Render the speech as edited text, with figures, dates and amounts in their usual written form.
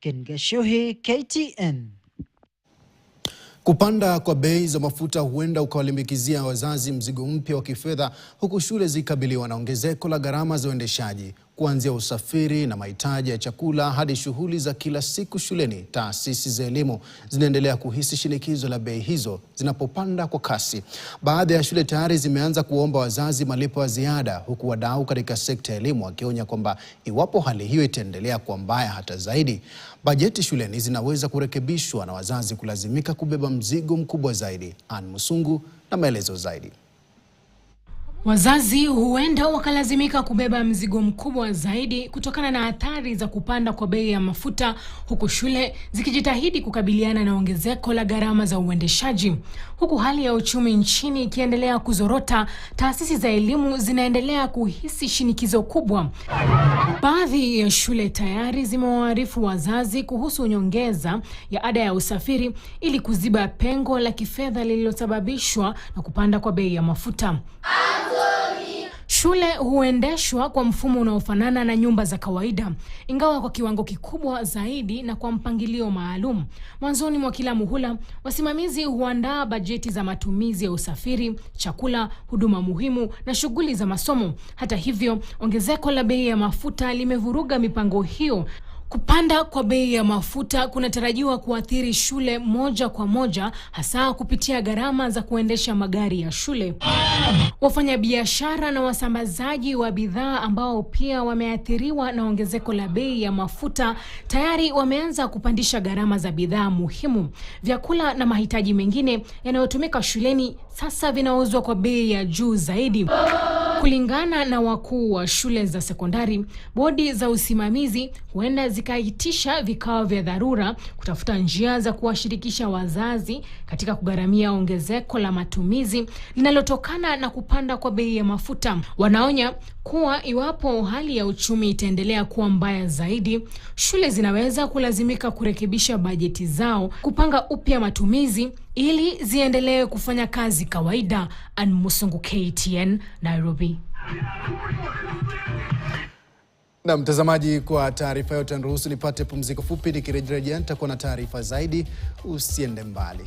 Ken Gashuhi, KTN. Kupanda kwa bei za mafuta huenda ukawalimbikizia wazazi mzigo mpya wa kifedha, huku shule zikabiliwa na ongezeko la gharama za uendeshaji, kuanzia usafiri na mahitaji ya chakula hadi shughuli za kila siku shuleni. Taasisi za elimu zinaendelea kuhisi shinikizo la bei hizo zinapopanda kwa kasi. Baadhi ya shule tayari zimeanza kuomba wazazi malipo ya ziada, huku wadau katika sekta ya elimu wakionya kwamba iwapo hali hiyo itaendelea kuwa mbaya hata zaidi, bajeti shuleni zinaweza kurekebishwa na wazazi kulazimika kubeba mzigo mkubwa zaidi. Ann Musungu na maelezo zaidi. Wazazi huenda wakalazimika kubeba mzigo mkubwa zaidi kutokana na athari za kupanda kwa bei ya mafuta, huku shule zikijitahidi kukabiliana na ongezeko la gharama za uendeshaji. Huku hali ya uchumi nchini ikiendelea kuzorota, taasisi za elimu zinaendelea kuhisi shinikizo kubwa. Baadhi ya shule tayari zimewaarifu wazazi kuhusu nyongeza ya ada ya usafiri ili kuziba pengo la kifedha lililosababishwa na kupanda kwa bei ya mafuta. Shule huendeshwa kwa mfumo unaofanana na nyumba za kawaida, ingawa kwa kiwango kikubwa zaidi na kwa mpangilio maalum. Mwanzoni mwa kila muhula, wasimamizi huandaa bajeti za matumizi ya usafiri, chakula, huduma muhimu na shughuli za masomo. Hata hivyo, ongezeko la bei ya mafuta limevuruga mipango hiyo. Kupanda kwa bei ya mafuta kunatarajiwa kuathiri shule moja kwa moja, hasa kupitia gharama za kuendesha magari ya shule. Wafanyabiashara na wasambazaji wa bidhaa ambao pia wameathiriwa na ongezeko la bei ya mafuta tayari wameanza kupandisha gharama za bidhaa muhimu. Vyakula na mahitaji mengine yanayotumika shuleni sasa vinauzwa kwa bei ya juu zaidi. Kulingana na wakuu wa shule za sekondari, bodi za usimamizi huenda zikaitisha vikao vya dharura kutafuta njia za kuwashirikisha wazazi katika kugharamia ongezeko la matumizi linalotokana na kupanda kwa bei ya mafuta. Wanaonya kuwa iwapo hali ya uchumi itaendelea kuwa mbaya zaidi, shule zinaweza kulazimika kurekebisha bajeti zao, kupanga upya matumizi ili ziendelee kufanya kazi kawaida. Ann Musungu, KTN, Nairobi. Na mtazamaji, kwa taarifa yote niruhusu nipate pumziko fupi. Nikirejea nitakuwa na taarifa zaidi. Usiende mbali.